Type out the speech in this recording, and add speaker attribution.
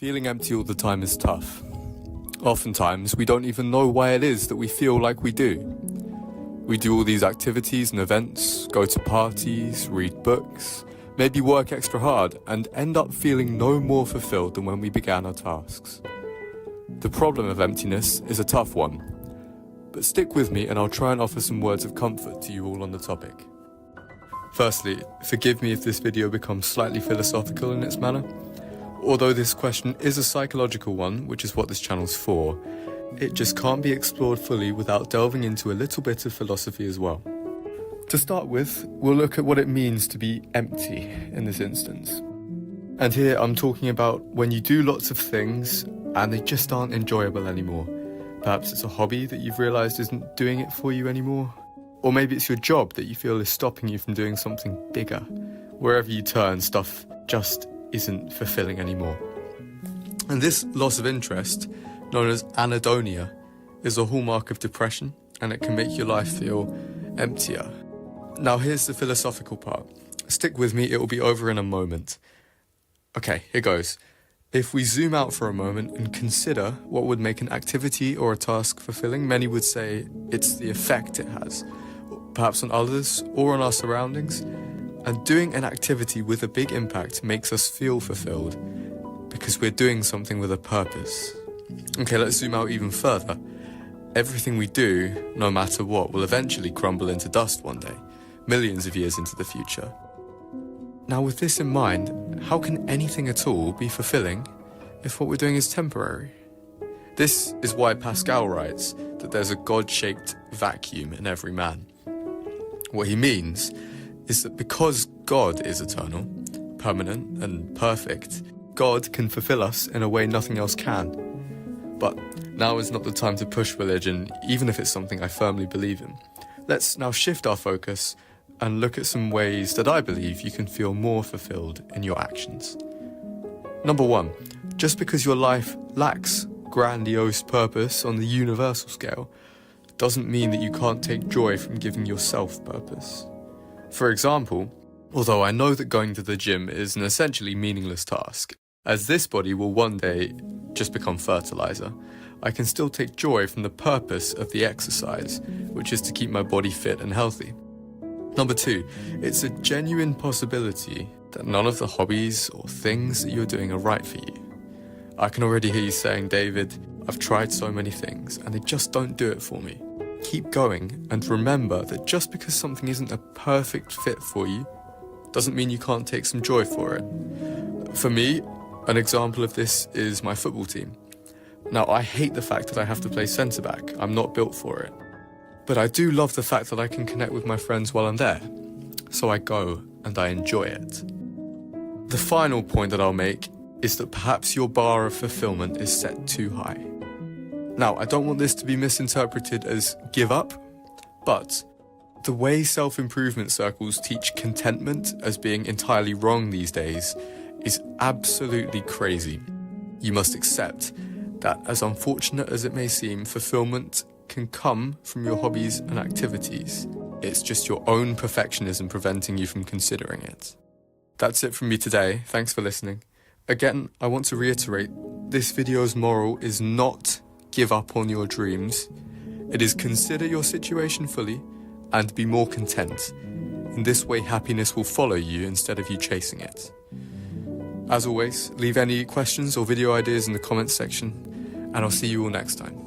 Speaker 1: Feeling empty all the time is tough. Oftentimes, we don't even know why it is that we feel like we do. We do all these activities and events, go to parties, read books, maybe work extra hard, and end up feeling no more fulfilled than when we began our tasks. The problem of emptiness is a tough one, but stick with me and I'll try and offer some words of comfort to you all on the topic. Firstly, forgive me if this video becomes slightly philosophical in its manner. Although this question is a psychological one, which is what this channel's for, it just can't be explored fully without delving into a little bit of philosophy as well. To start with, we'll look at what it means to be empty in this instance. And here I'm talking about when you do lots of things and they just aren't enjoyable anymore. Perhaps it's a hobby that you've realised isn't doing it for you anymore. Or maybe it's your job that you feel is stopping you from doing something bigger. Wherever you turn, stuff just isn't fulfilling anymore. And this loss of interest, known as anhedonia, is a hallmark of depression, and it can make your life feel emptier. Now here's the philosophical part. Stick with me, it will be over in a moment. Okay, here goes. If we zoom out for a moment and consider what would make an activity or a task fulfilling, many would say it's the effect it has, perhaps on others or on our surroundings. And doing an activity with a big impact makes us feel fulfilled because we're doing something with a purpose. Okay, let's zoom out even further. Everything we do, no matter what, will eventually crumble into dust one day, millions of years into the future. Now, with this in mind, how can anything at all be fulfilling if what we're doing is temporary? This is why Pascal writes that there's a God-shaped vacuum in every man. What he means is that because God is eternal, permanent, and perfect, God can fulfill us in a way nothing else can. But now is not the time to push religion, even if it's something I firmly believe in. Let's now shift our focus and look at some ways that I believe you can feel more fulfilled in your actions. Number one, just because your life lacks grandiose purpose on the universal scale, doesn't mean that you can't take joy from giving yourself purpose. For example, although I know that going to the gym is an essentially meaningless task, as this body will one day just become fertilizer, I can still take joy from the purpose of the exercise, which is to keep my body fit and healthy. Number two, it's a genuine possibility that none of the hobbies or things that you're doing are right for you. I can already hear you saying, David, I've tried so many things and they just don't do it for me. Keep going and remember that just because something isn't a perfect fit for you doesn't mean you can't take some joy for it. For me, an example of this is my football team. Now, I hate the fact that I have to play centre-back. I'm not built for it. But I do love the fact that I can connect with my friends while I'm there. So I go and I enjoy it. The final point that I'll make is that perhaps your bar of fulfillment is set too high. Now, I don't want this to be misinterpreted as give up, but the way self-improvement circles teach contentment as being entirely wrong these days is absolutely crazy. You must accept that, as unfortunate as it may seem, fulfillment can come from your hobbies and activities. It's just your own perfectionism preventing you from considering it. That's it from me today. Thanks for listening. Again, I want to reiterate, this video's moral is not give up on your dreams. It is consider your situation fully and be more content. In this way, happiness will follow you instead of you chasing it. As always, leave any questions or video ideas in the comments section, and I'll see you all next time.